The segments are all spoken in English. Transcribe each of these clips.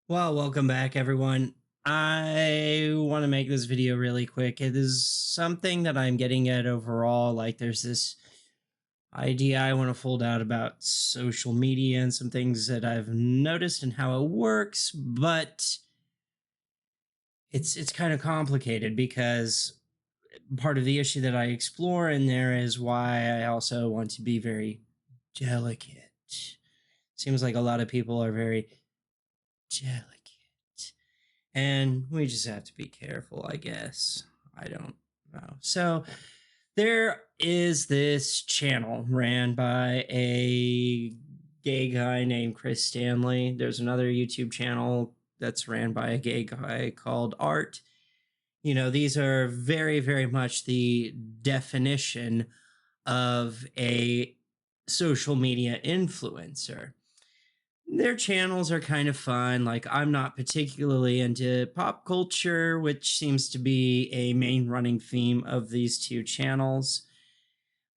Well, welcome back, everyone. I want to make this video really quick. It is something that I'm getting at overall. Like, there's this idea I want to fold out about social media and some things that I've noticed and how it works, but it's kind of complicated because part of the issue that I explore in there is why I also want to be very delicate. Seems like a lot of people are very delicate. And we just have to be careful, I guess. I don't know. So there is this channel ran by a gay guy named Chris Stanley. There's another YouTube channel that's ran by a gay guy called Art. You know, these are very, very much the definition of a social media influencer. Their channels are kind of fun. Like, I'm not particularly into pop culture, which seems to be a main running theme of these two channels.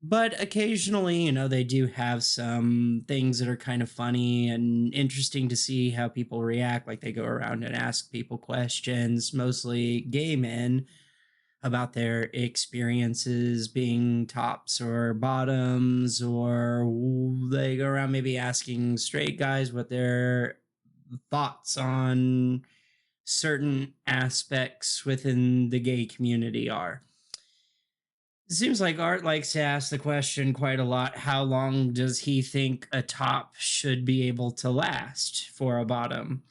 But occasionally, you know, they do have some things that are kind of funny and interesting to see how people react. Like, they go around and ask people questions, mostly gay men, about their experiences being tops or bottoms, or they go around maybe asking straight guys what their thoughts on certain aspects within the gay community are. It seems like Art likes to ask the question quite a lot: how long does he think a top should be able to last for a bottom?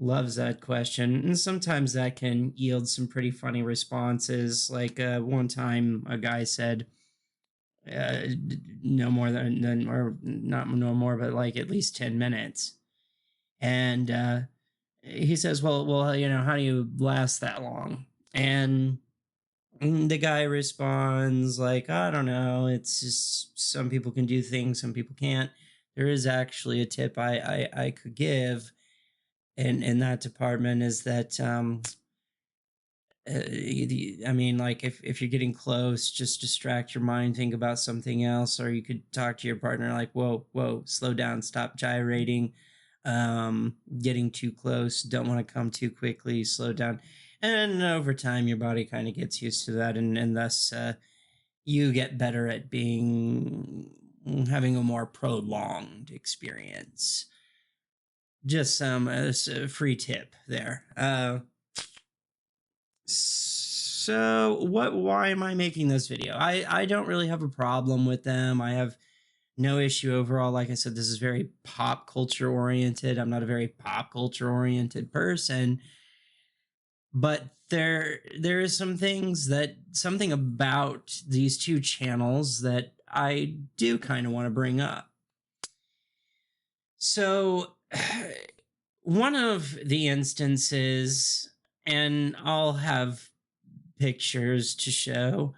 Loves that question, and sometimes that can yield some pretty funny responses. Like, one time a guy said, no more than, or not no more, but like at least 10 minutes. And he says, well, you know, how do you last that long? And the guy responds like, I don't know, it's just some people can do things, some people can't. There is actually a tip I could give in that department, is that I mean, like, if you're getting close, just distract your mind, think about something else. Or you could talk to your partner like, whoa, slow down, stop gyrating, getting too close, don't want to come too quickly, slow down. And over time your body kind of gets used to that, and thus you get better at having a more prolonged experience. Just some free tip there. So why am I making this video? I don't really have a problem with them. I have no issue overall. Like I said, this is very pop culture oriented. I'm not a very pop culture oriented person, but there is something about these two channels that I do kind of want to bring up. So one of the instances, and I'll have pictures to show.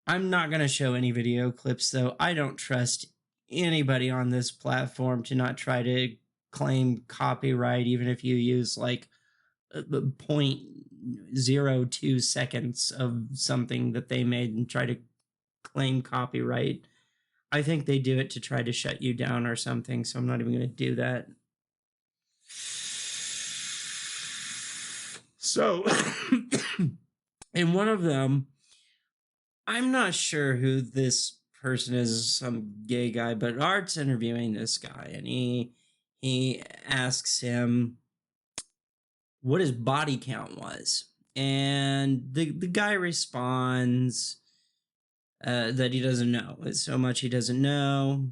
I'm not going to show any video clips, though. I don't trust anybody on this platform to not try to claim copyright, even if you use like 0.02 seconds of something that they made and try to claim copyright. I think they do it to try to shut you down or something, so I'm not even going to do that. So, in one of them, I'm not sure who this person is, some gay guy, but Art's interviewing this guy, and he asks him what his body count was. And the guy responds that he doesn't know. It's so much he doesn't know.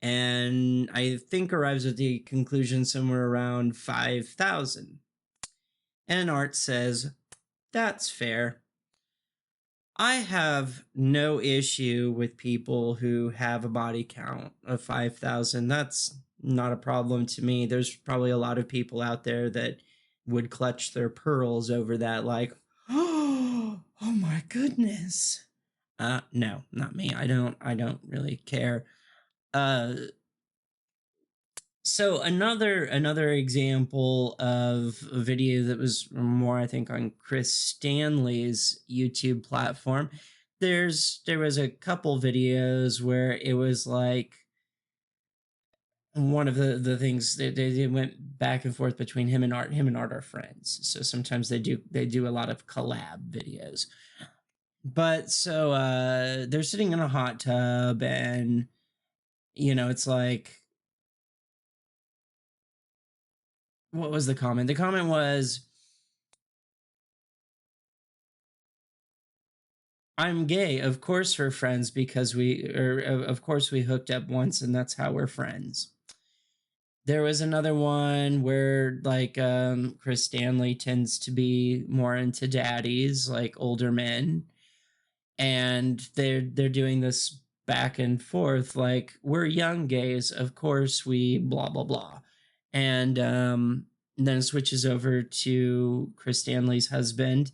And I think arrives at the conclusion somewhere around 5,000. And Art says, that's fair. I have no issue with people who have a body count of 5,000. That's not a problem to me. There's probably a lot of people out there that would clutch their pearls over that, like, oh my goodness. No, not me. I don't really care. Uh so another example of a video that was more, I think, on Chris Stanley's YouTube platform. There was a couple videos where it was like one of the things they went back and forth between him and Art are friends. So sometimes they do a lot of collab videos. But so they're sitting in a hot tub, and it's like, what was the comment? The comment was, I'm gay. Of course we're friends because of course we hooked up once and that's how we're friends. There was another one where, like, Chris Stanley tends to be more into daddies, like older men, and they're doing this back and forth, like, we're young gays, of course we blah blah blah. And then it switches over to Chris Stanley's husband,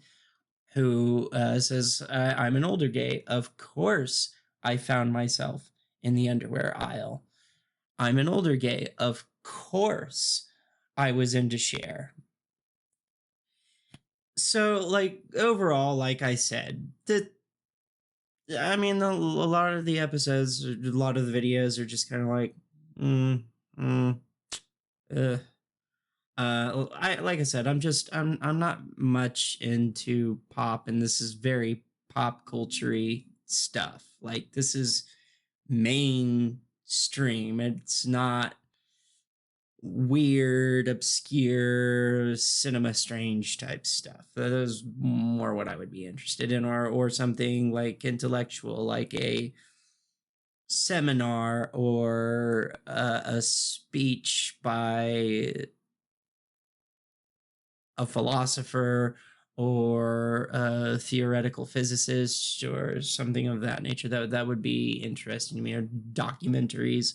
who says, I'm an older gay. Of course, I found myself in the underwear aisle. I'm an older gay. Of course, I was into Cher. So, like, overall, like I said, a lot of the episodes, a lot of the videos are just kind of like, mm, mm, ugh. I like I said, I'm not much into pop, and this is very pop culture-y stuff. Like, this is mainstream. It's not weird, obscure, cinema strange type stuff. That is more what I would be interested in, or something like intellectual, like a seminar or a speech by a philosopher or a theoretical physicist or something of that nature. That would be interesting to me. Or documentaries.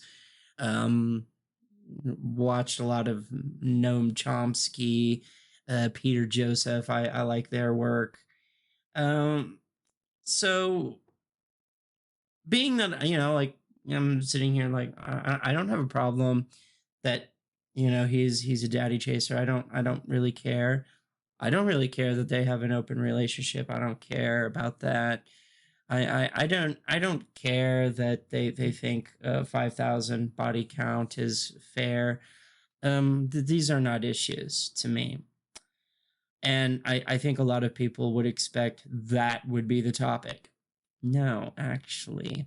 Um, Watched a lot of Noam Chomsky, Peter Joseph. I like their work. Um, so being that, like, I'm sitting here, like, I don't have a problem that he's a daddy chaser. I don't really care. I don't really care that they have an open relationship. I don't care about that. I don't care that they think 5,000 body count is fair. These are not issues to me. And I think a lot of people would expect that would be the topic. No, actually.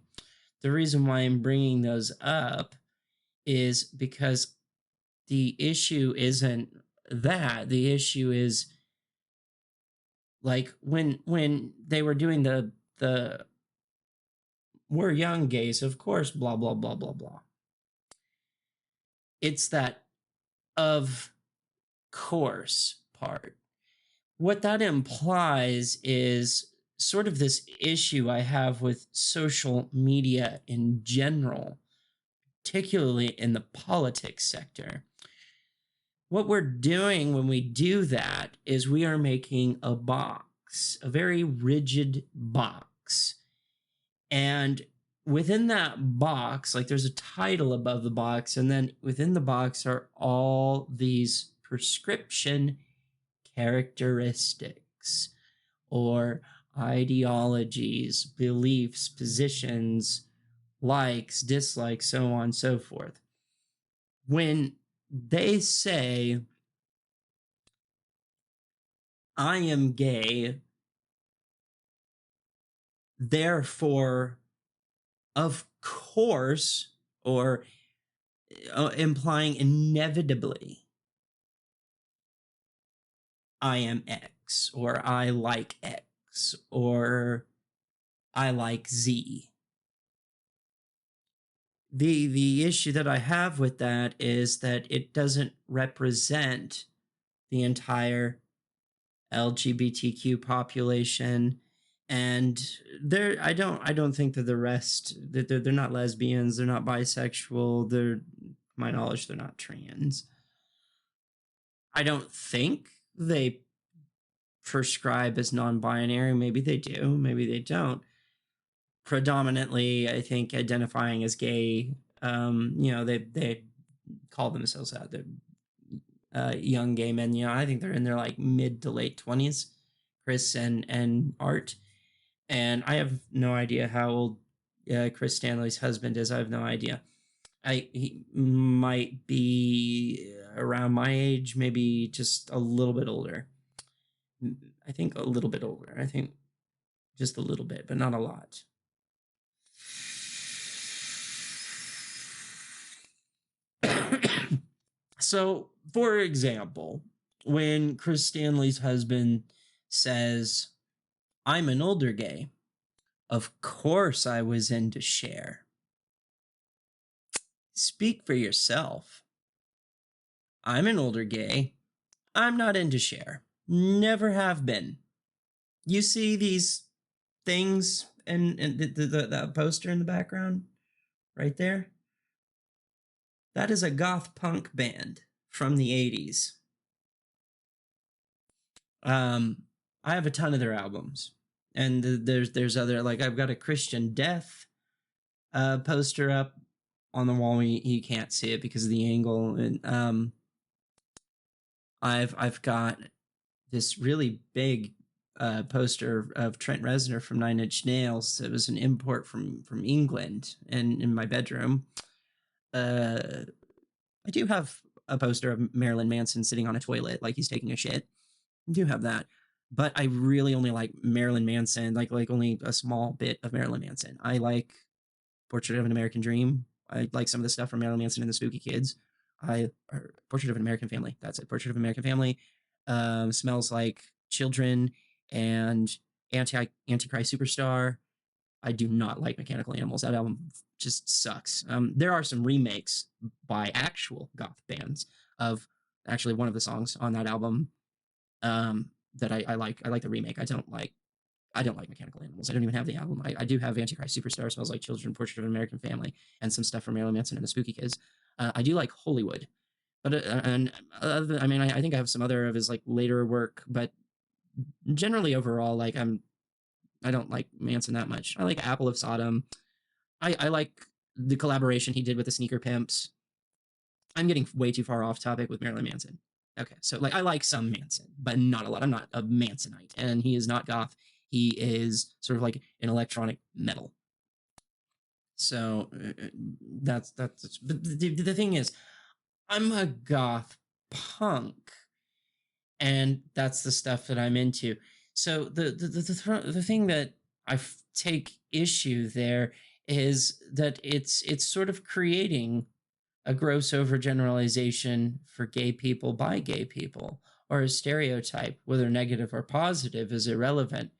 The reason why I'm bringing those up is because the issue isn't that. The issue is, like, when they were doing the we're young gays, of course, blah blah blah blah blah. It's that of course part. What that implies is sort of this issue I have with social media in general, particularly in the politics sector. What we're doing when we do that is we are making a box, a very rigid box. And within that box, like, there's a title above the box, and then within the box are all these prescription characteristics or ideologies, beliefs, positions, likes, dislikes, so on and so forth. When they say, I am gay, therefore, of course, or implying inevitably, I am X, or I like X, or I like Z. The issue that I have with that is that it doesn't represent the entire LGBTQ population. And I don't think that the rest, that they're not lesbians, they're not bisexual, they're, to my knowledge, they're not trans. I don't think they prescribe as non-binary. Maybe they do, maybe they don't. Predominantly, I think identifying as gay. They call themselves out. They're young gay men. I think they're in their like mid to late 20s, Chris and Art. And I have no idea how old Chris Stanley's husband is. I have no idea. He might be around my age, maybe just a little bit older. I think a little bit older. I think just a little bit, but not a lot. So, for example, when Chris Stanley's husband says, I'm an older gay, of course I was into Cher. Speak for yourself. I'm an older gay. I'm not into Cher. Never have been. You see these things and the poster in the background right there? That is a goth punk band from the 80s. I have a ton of their albums. And there's other, like, I've got a Christian Death poster up on the wall. You can't see it because of the angle. And I've got this really big poster of Trent Reznor from Nine Inch Nails. It was an import from England, and in my bedroom. I do have a poster of Marilyn Manson sitting on a toilet like he's taking a shit. I do have that. But I really only like Marilyn Manson, like only a small bit of Marilyn Manson. I like Portrait of an American Dream. I like some of the stuff from Marilyn Manson and the Spooky Kids. Portrait of an American Family. That's it. Portrait of an American Family. Smells Like Children and Antichrist Superstar. I do not like Mechanical Animals. That album just sucks. There are some remakes by actual goth bands of actually one of the songs on that album that I like. I like the remake. I don't like Mechanical Animals. I don't even have the album. I do have Antichrist Superstar, Smells Like Children, Portrait of an American Family, and some stuff from Marilyn Manson and the Spooky Kids. I do like Hollywood, but I think I have some other of his like later work, but generally overall, like I don't like Manson that much. I like Apple of Sodom. I like the collaboration he did with the Sneaker Pimps. I'm getting way too far off topic with Marilyn Manson. Okay, so like I like some Manson, but not a lot. I'm not a Mansonite, and he is not goth. He is sort of like an electronic metal. So that's. But the thing is, I'm a goth punk, and that's the stuff that I'm into. So the thing that I take issue there is that it's sort of creating a gross overgeneralization for gay people by gay people, or a stereotype, whether negative or positive, is irrelevant.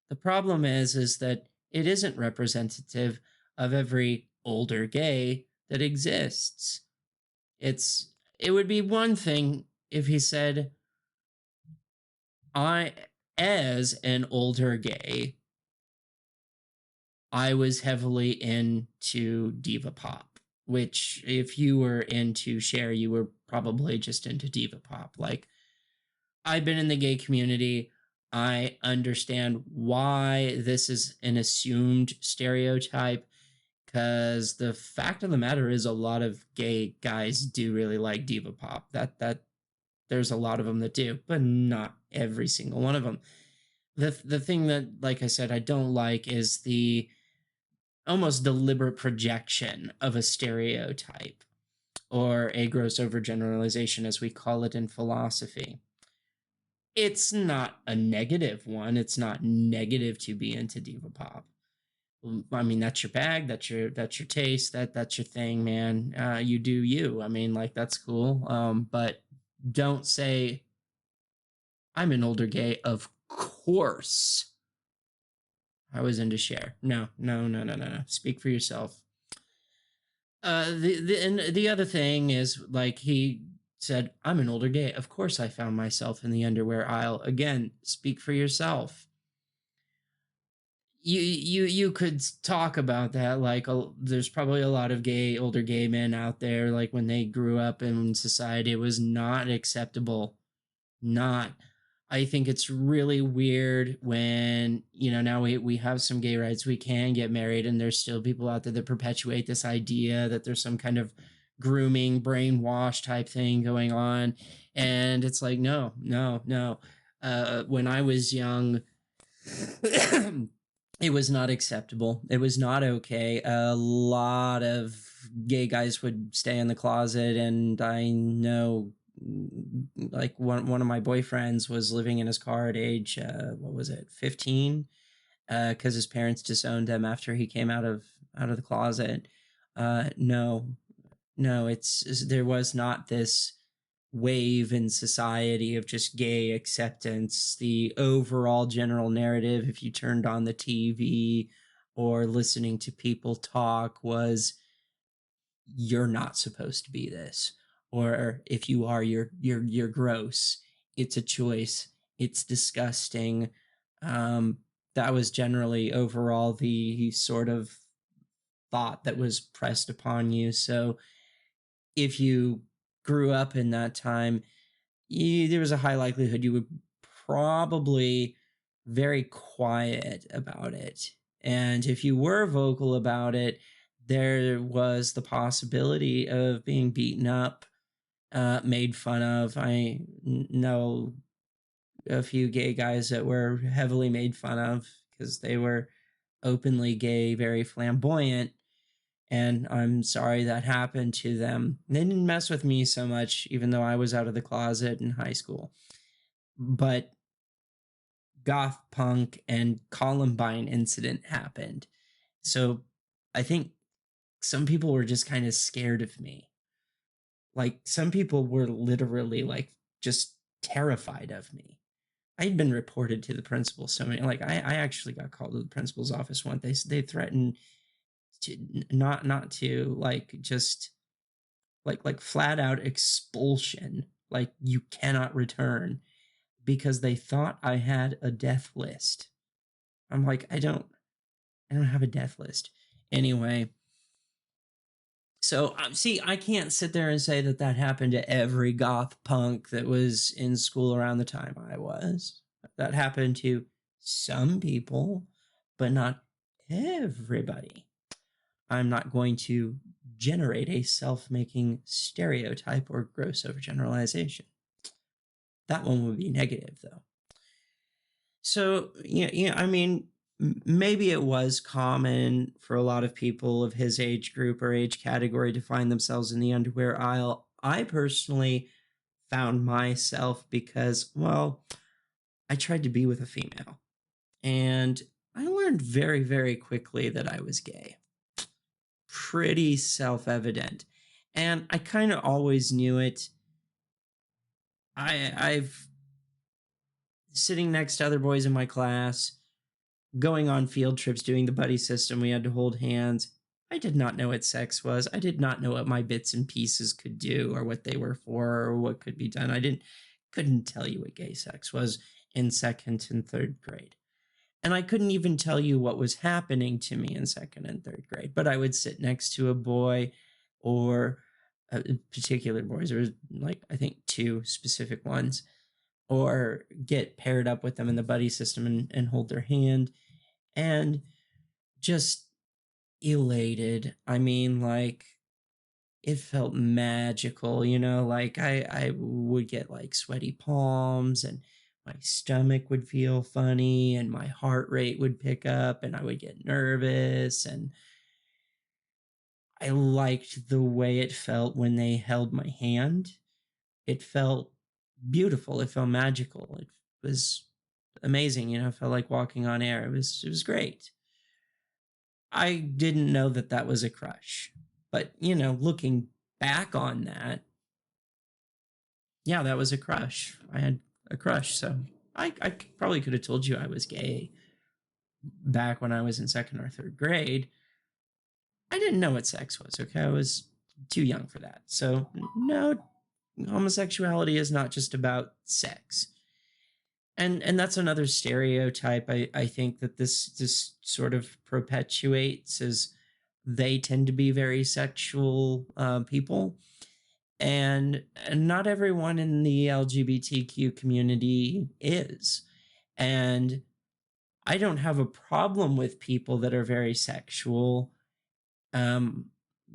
The problem is that it isn't representative of every older gay that exists. It would be one thing if he said, I, as an older gay, I was heavily into diva pop, which if you were into Cher, you were probably just into diva pop. Like, I've been in the gay community. I understand why this is an assumed stereotype, because the fact of the matter is a lot of gay guys do really like diva pop. That there's a lot of them that do, but not every single one of them. The thing that, like I said, I don't like is the almost deliberate projection of a stereotype, or a gross overgeneralization, as we call it in philosophy. It's not a negative one. It's not negative to be into diva pop. I mean, that's your bag. That's your taste. That's your thing, man. You do you. I mean, like, that's cool. But don't say I'm an older gay. Of course, I was into Cher. No. Speak for yourself. The other thing is, like, he said, I'm an older gay. Of course I found myself in the underwear aisle. Again, speak for yourself. You could talk about that, like, there's probably a lot of older gay men out there, like, when they grew up in society, it was not acceptable. Not. I think it's really weird when, now we have some gay rights, we can get married, and there's still people out there that perpetuate this idea that there's some kind of grooming, brainwash type thing going on. And it's like, no, no, no. When I was young, it was not acceptable. It was not okay. A lot of gay guys would stay in the closet, and I know, like, one of my boyfriends was living in his car at age what was it, 15, because his parents disowned him after he came out of the closet. No, no, there was not this wave in society of just gay acceptance. The overall general narrative, if you turned on the TV or listening to people talk, was you're not supposed to be this, or if you are, you're gross. It's a choice. It's disgusting. Um, that was generally overall the sort of thought that was pressed upon you. So if you grew up in that time, there was a high likelihood you would probably very quiet about it. And if you were vocal about it, there was the possibility of being beaten up, made fun of. Know a few gay guys that were heavily made fun of because they were openly gay, very flamboyant. And I'm sorry that happened to them. They didn't mess with me so much, even though I was out of the closet in high school. But goth punk and Columbine incident happened. So I think some people were just kind of scared of me. Like, some people were literally like just terrified of me. I had been reported to the principal so many, like, I actually got called to the principal's office once. They threatened to not to, like, just like flat out expulsion, like you cannot return, because they thought I had a death list. I'm like, I don't have a death list. Anyway, so see, I can't sit there and say that that happened to every goth punk that was in school around the time I was. That happened to some people, but not everybody. I'm not going to generate a self-making stereotype or gross overgeneralization. That one would be negative, though. So, yeah, I mean, maybe it was common for a lot of people of his age group or age category to find themselves in the underwear aisle. I personally found myself because, well, I tried to be with a female, and I learned very, very quickly that I was gay. Pretty self-evident. And I kind of always knew it. I've sitting next to other boys in my class, going on field trips, doing the buddy system. We had to hold hands. I did not know what sex was. I did not know what my bits and pieces could do or what they were for or what could be done. Couldn't tell you what gay sex was in second and third grade. And I couldn't even tell you what was happening to me in second and third grade. But I would sit next to a boy, or particular boys. There was, like, I think two specific ones, or get paired up with them in the buddy system and hold their hand, and just elated. I mean, like, it felt magical, like I would get like sweaty palms, and my stomach would feel funny, and my heart rate would pick up, and I would get nervous, and I liked the way it felt when they held my hand. It felt beautiful. It felt magical. It was amazing. It felt like walking on air. It was great. I didn't know that that was a crush, but looking back on that, yeah, that was a crush. I had a crush. So I probably could have told you I was gay back when I was in second or third grade. I didn't know what sex was. Okay. I was too young for that. So no, homosexuality is not just about sex. And that's another stereotype I think that this sort of perpetuates, is they tend to be very sexual people. And not everyone in the LGBTQ community is. And I don't have a problem with people that are very sexual, um,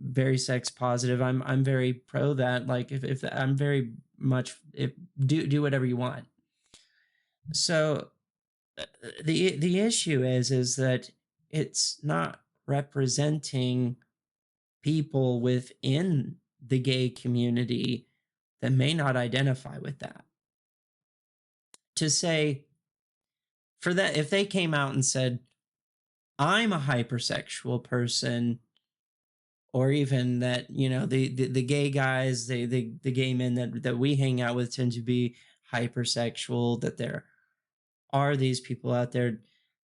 very sex positive. I'm very pro that. Like if I'm very much if do whatever you want. So the issue is that it's not representing people within the gay community that may not identify with that. To say for that, if they came out and said, I'm a hypersexual person, or even that, the gay guys, the gay men that we hang out with tend to be hypersexual, that there are these people out there,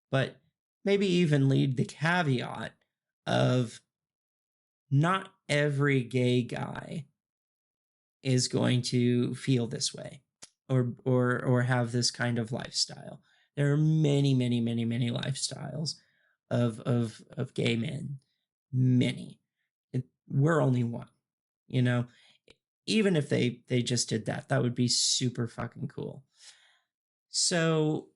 but maybe even lead the caveat of not every gay guy is going to feel this way or have this kind of lifestyle. There are many, many, many, many lifestyles of gay men. Many. We're only one, you know. Even if they just did that, that would be super fucking cool. So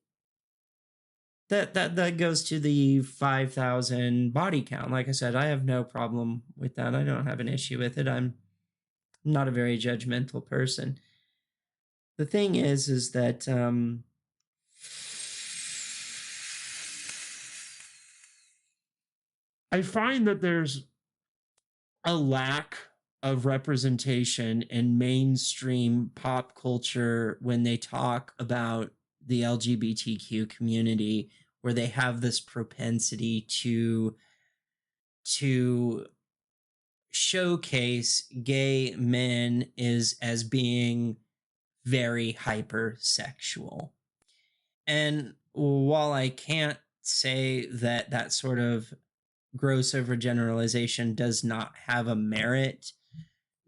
that goes to the 5,000 body count. Like I said, I have no problem with that. I don't have an issue with it. I'm not a very judgmental person. The thing is that I find that there's a lack of representation in mainstream pop culture when they talk about the LGBTQ community, where they have this propensity to showcase gay men is as being very hypersexual. And while I can't say that that sort of gross overgeneralization does not have a merit,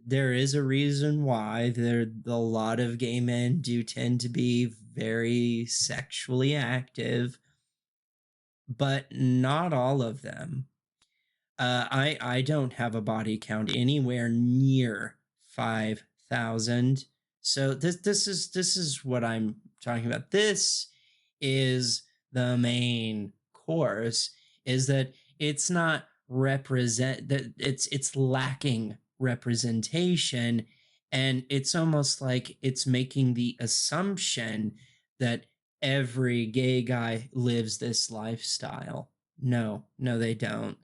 there is a reason why there a lot of gay men do tend to be very sexually active, but not all of them. I don't have a body count anywhere near 5,000. So this is what I'm talking about. This is the main course, is that it's not represent that it's lacking representation, and it's almost like it's making the assumption that every gay guy lives this lifestyle. No, no, they don't.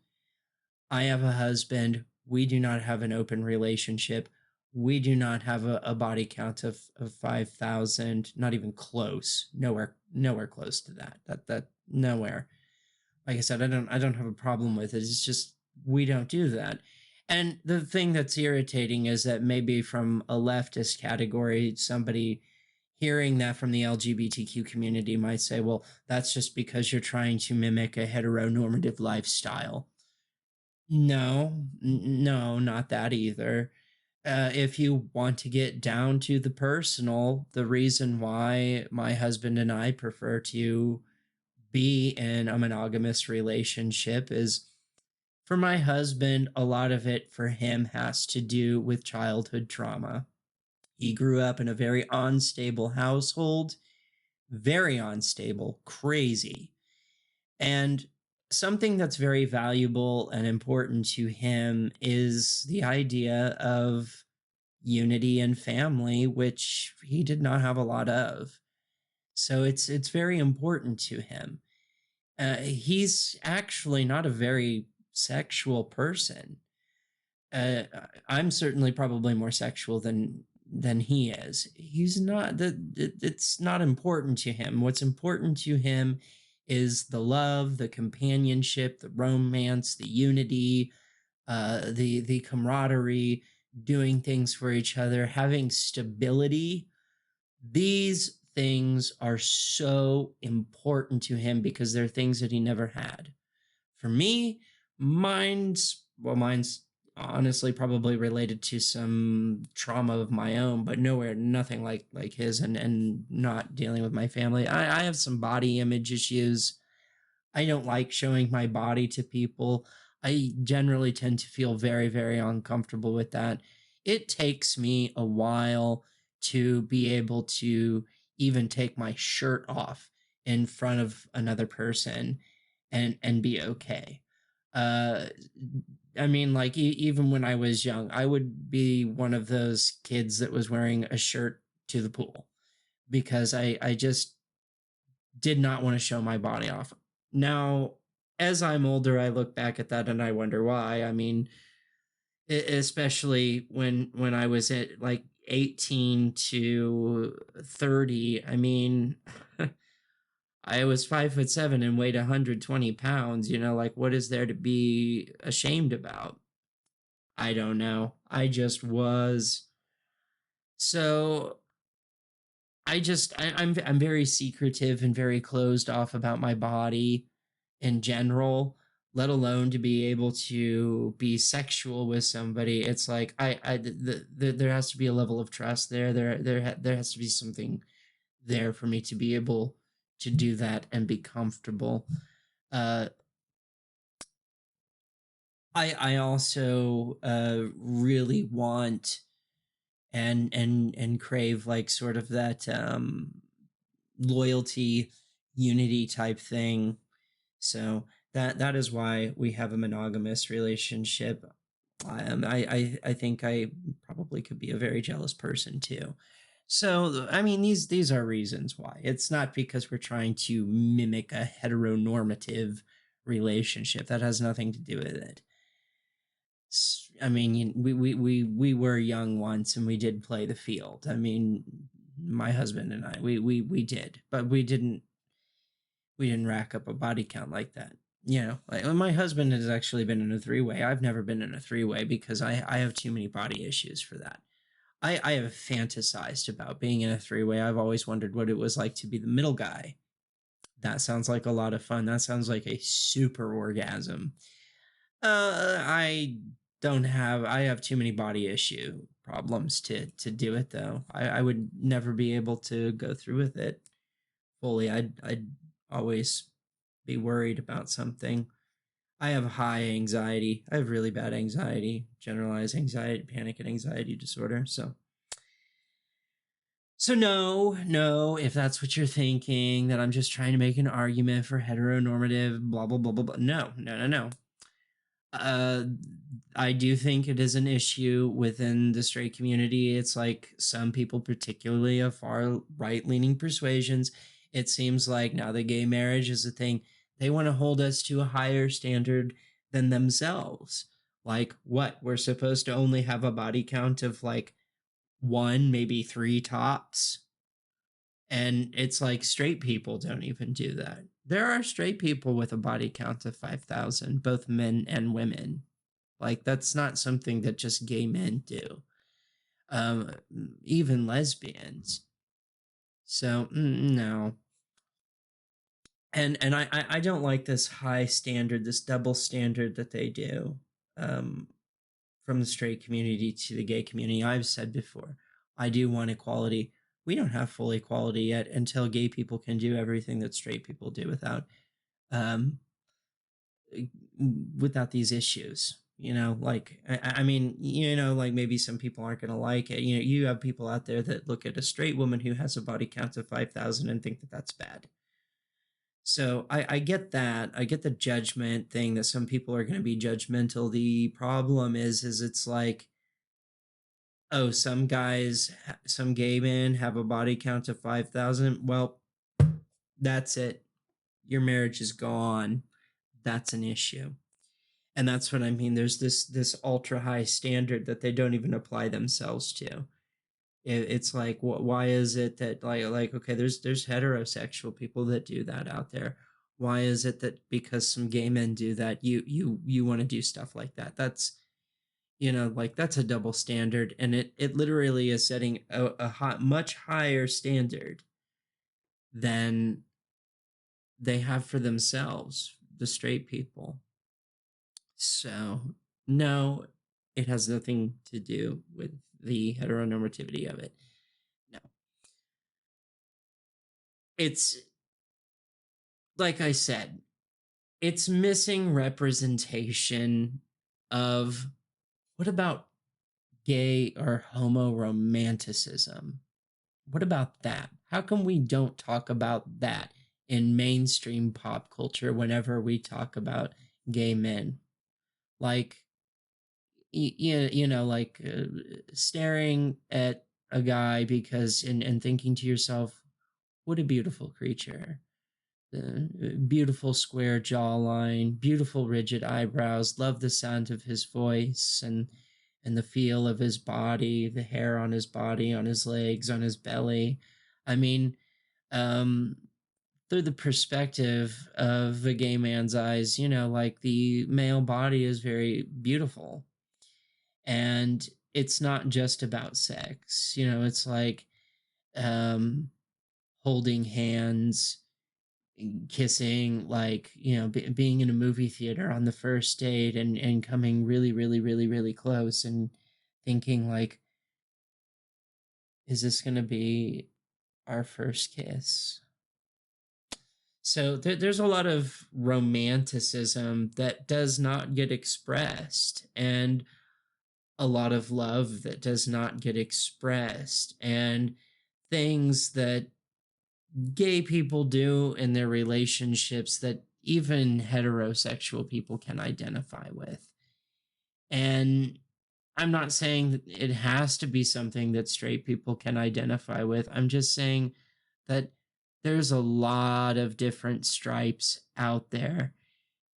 I have a husband. We do not have an open relationship. We do not have a body count of 5,000, not even close. Nowhere close to that. That nowhere. Like I said, I don't have a problem with it. It's just we don't do that. And the thing that's irritating is that maybe from a leftist category, somebody hearing that from the LGBTQ community might say, well, that's just because you're trying to mimic a heteronormative lifestyle. No, no, not that either. If you want to get down to the personal, the reason why my husband and I prefer to be in a monogamous relationship is, for my husband, a lot of it for him has to do with childhood trauma. He grew up in a very unstable household, very unstable, crazy. And something that's very valuable and important to him is the idea of unity and family, which he did not have a lot of. So it's very important to him. He's actually not a very sexual person. uh, I'm certainly probably more sexual than he is. He's not that it's not important to him. What's important to him is the love, the companionship, the romance, the unity, the camaraderie, doing things for each other, having stability. These things are so important to him because they're things that he never had. For me, mine's honestly probably related to some trauma of my own, but nothing like his, and not dealing with my family. I have some body image issues. I don't like showing my body to people. I generally tend to feel very, very uncomfortable with that. it takes me a while to be able to even take my shirt off in front of another person and be okay. Uh, I mean, like even when I was young, I would be one of those kids that was wearing a shirt to the pool because I just did not want to show my body off. Now, as I'm older, I look back at that and I wonder why. I mean, especially when I was at like 18 to 30, I mean, I was 5'7" and weighed 120 pounds. Like what is there to be ashamed about? I don't know. I just was. So I'm very secretive and very closed off about my body in general, let alone to be able to be sexual with somebody. It's like there has to be a level of trust there. There has to be something there for me to be able to do that and be comfortable. Uh, I also really want and crave like sort of that loyalty, unity type thing. So that is why we have a monogamous relationship. I think I probably could be a very jealous person too. So I mean these are reasons why. It's not because we're trying to mimic a heteronormative relationship. That has nothing to do with it. I mean, we were young once and we did play the field. I mean, my husband and I, we did, but we didn't rack up a body count like that. Like my husband has actually been in a three-way. I've never been in a three-way because I have too many body issues for that. I have fantasized about being in a three-way. I've always wondered what it was like to be the middle guy. That sounds like a lot of fun. That sounds like a super orgasm. I don't have. I have too many body issue problems to do it though. I would never be able to go through with it fully. I'd always be worried about something. I have high anxiety. I have really bad anxiety, generalized anxiety, panic and anxiety disorder. So no, if that's what you're thinking, that I'm just trying to make an argument for heteronormative, blah blah blah blah blah. No. Uh, I do think it is an issue within the straight community. It's like some people, particularly of far right leaning persuasions, it seems like now that gay marriage is a thing, they want to hold us to a higher standard than themselves. Like, what? We're supposed to only have a body count of like one, maybe three tops. And it's like straight people don't even do that. There are straight people with a body count of 5,000, both men and women. Like that's not something that just gay men do. Um, Even lesbians. So no. And I don't like this high standard, this double standard that they do from the straight community to the gay community. I've said before, I do want equality. We don't have full equality yet until gay people can do everything that straight people do um, without these issues. Like I mean, like maybe some people aren't going to like it. You have people out there that look at a straight woman who has a body count of 5,000 and think that that's bad. So I get that. I get the judgment thing that some people are going to be judgmental. The problem is it's like, oh, some gay men have a body count of 5,000. Well, that's it. Your marriage is gone. That's an issue. And that's what I mean. There's this ultra high standard that they don't even apply themselves to. It's like, why is it that like okay, there's heterosexual people that do that out there. Why is it that because some gay men do that, you want to do stuff like that? That's like that's a double standard, and it literally is setting much higher standard than they have for themselves, the straight people. So no, it has nothing to do with the heteronormativity of it. No, it's like I said, it's missing representation of what about gay or homo romanticism. What about that? How come we don't talk about that in mainstream pop culture whenever we talk about gay men? Like, like staring at a guy because and thinking to yourself, what a beautiful creature. Beautiful square jawline, beautiful rigid eyebrows, love the sound of his voice and the feel of his body, the hair on his body, on his legs, on his belly. I mean, um, through the perspective of a gay man's eyes, like the male body is very beautiful. And it's not just about sex, it's like um, holding hands, kissing, like, being in a movie theater on the first date and coming really, really, really, really close and thinking, like, is this going to be our first kiss? So there's a lot of romanticism that does not get expressed, and a lot of love that does not get expressed, and things that gay people do in their relationships that even heterosexual people can identify with. And I'm not saying that it has to be something that straight people can identify with. I'm just saying that there's a lot of different stripes out there.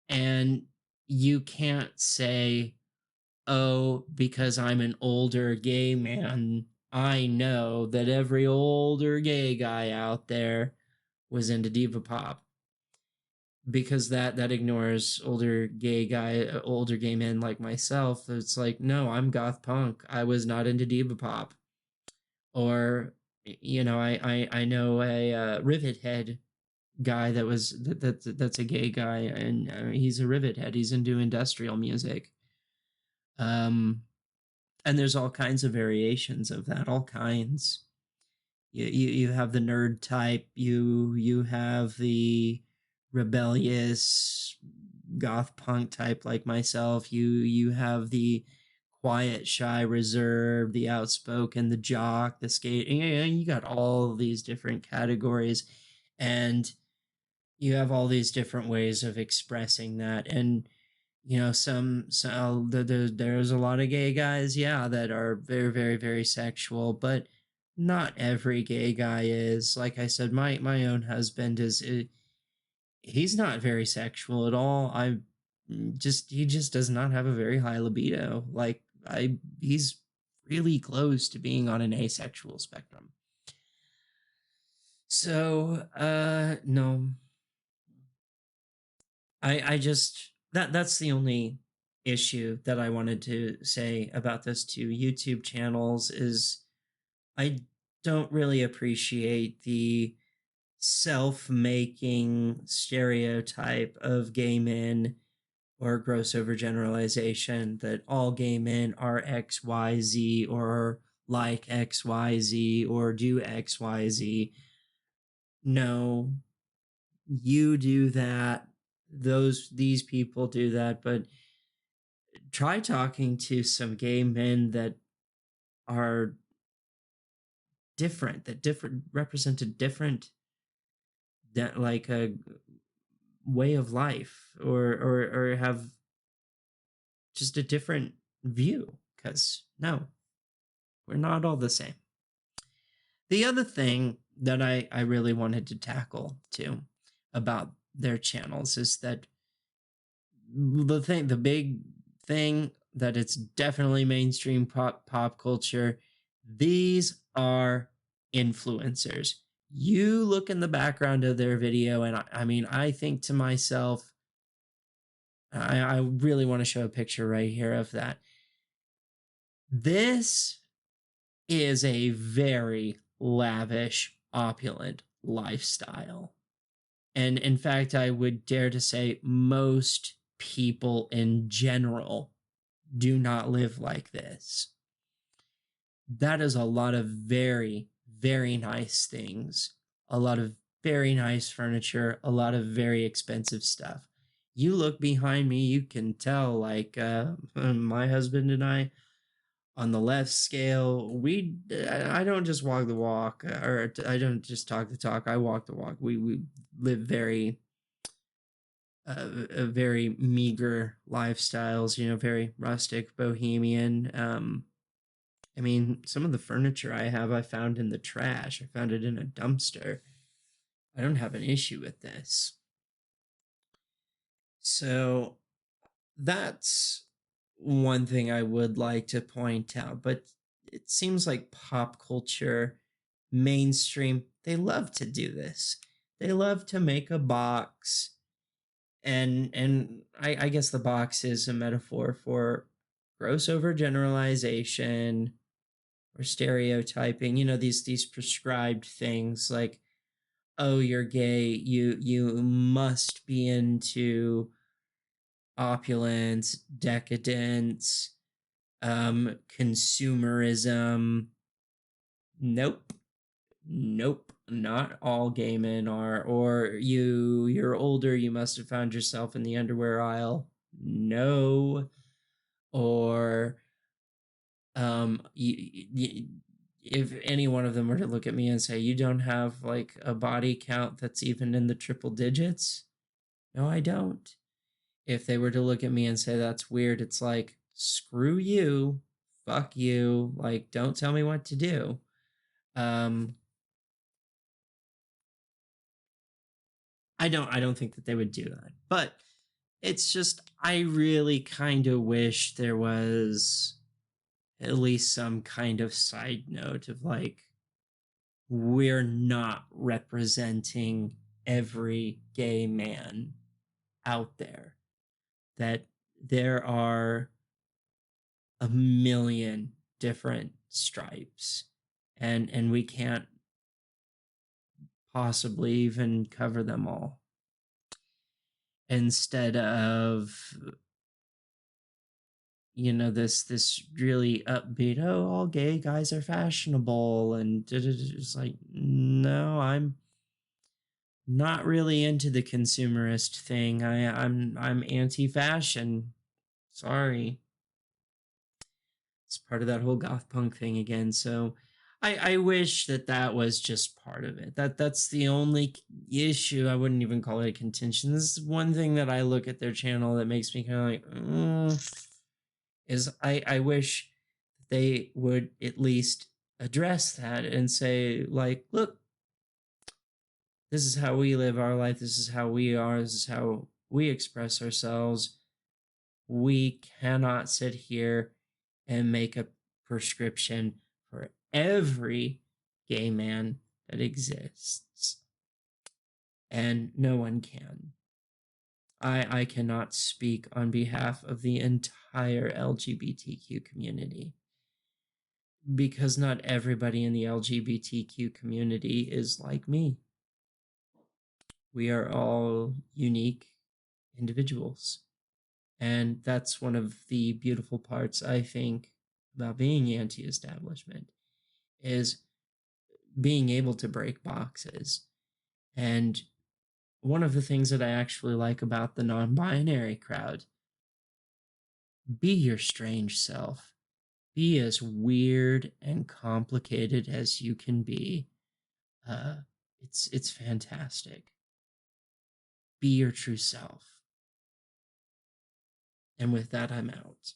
And you can't say, oh, because I'm an older gay man, I know that every older gay guy out there was into diva pop, because that ignores older gay men like myself. It's like, no, I'm goth punk. I was not into diva pop. Or I know a rivet head guy that's a gay guy, and he's a rivet head. He's into industrial music. Um, and there's all kinds of variations of that, all kinds. You have the nerd type, you have the rebellious goth punk type like myself, you have the quiet, shy, reserved, the outspoken, the jock, the skate. You got all these different categories, and you have all these different ways of expressing that. And there's a lot of gay guys, yeah, that are very, very, very sexual, but not every gay guy is. Like I said, my own husband he's not very sexual at all. He just does not have a very high libido. Like, he's really close to being on an asexual spectrum. So no, I just that's the only issue that I wanted to say about those two YouTube channels. Is I don't really appreciate the self-making stereotype of gay men, or gross overgeneralization that all gay men are XYZ, or like XYZ, or do XYZ. No, you do that. These people do that, but try talking to some gay men that are different, that different represent a different, that like a way of life, or have just a different view, because no, we're not all the same. The other thing that I really wanted to tackle too about their channels is that the big thing, that it's definitely mainstream pop culture. These are influencers. You look in the background of their video, and I mean, I think to myself, I really want to show a picture right here of that. This is a very lavish, opulent lifestyle. And in fact, I would dare to say most people in general do not live like this. That is a lot of very, very nice things, a lot of very nice furniture, a lot of very expensive stuff. You look behind me, you can tell, like, my husband and I On the left scale, I don't just walk the walk, or I don't just talk the talk. I walk the walk. We live very meager lifestyles, very rustic, bohemian. I mean, some of the furniture I have, I found in the trash. I found it in a dumpster. I don't have an issue with this. So that's one thing I would like to point out, but it seems like pop culture, mainstream, they love to do this. They love to make a box, and I guess the box is a metaphor for gross overgeneralization or stereotyping. These prescribed things like, oh, you're gay, you must be into opulence, decadence, consumerism. Nope. Nope. Not all gay men are. Or you're older, you must have found yourself in the underwear aisle. No. Or if any one of them were to look at me and say, you don't have like a body count that's even in the triple digits. No, I don't. If they were to look at me and say that's weird, it's like, screw you, fuck you, like, don't tell me what to do. I don't think that they would do that. But it's just, I really kind of wish there was at least some kind of side note of like, we're not representing every gay man out there, that there are a million different stripes, and we can't possibly even cover them all. Instead of this really upbeat, oh, all gay guys are fashionable, and it's like, no, I'm not really into the consumerist thing. I'm anti-fashion. Sorry. It's part of that whole goth punk thing again. So I wish that was just part of it. That's the only issue. I wouldn't even call it a contention. This is one thing that I look at their channel that makes me kind of like, is I wish they would at least address that and say, like, look, this is how we live our life. This is how we are. This is how we express ourselves. We cannot sit here and make a prescription for every gay man that exists. And no one can. I cannot speak on behalf of the entire LGBTQ community, because not everybody in the LGBTQ community is like me. We are all unique individuals. And that's one of the beautiful parts, I think, about being anti-establishment, is being able to break boxes. And one of the things that I actually like about the non-binary crowd, be your strange self. Be as weird and complicated as you can be. It's fantastic. Be your true self. And with that, I'm out.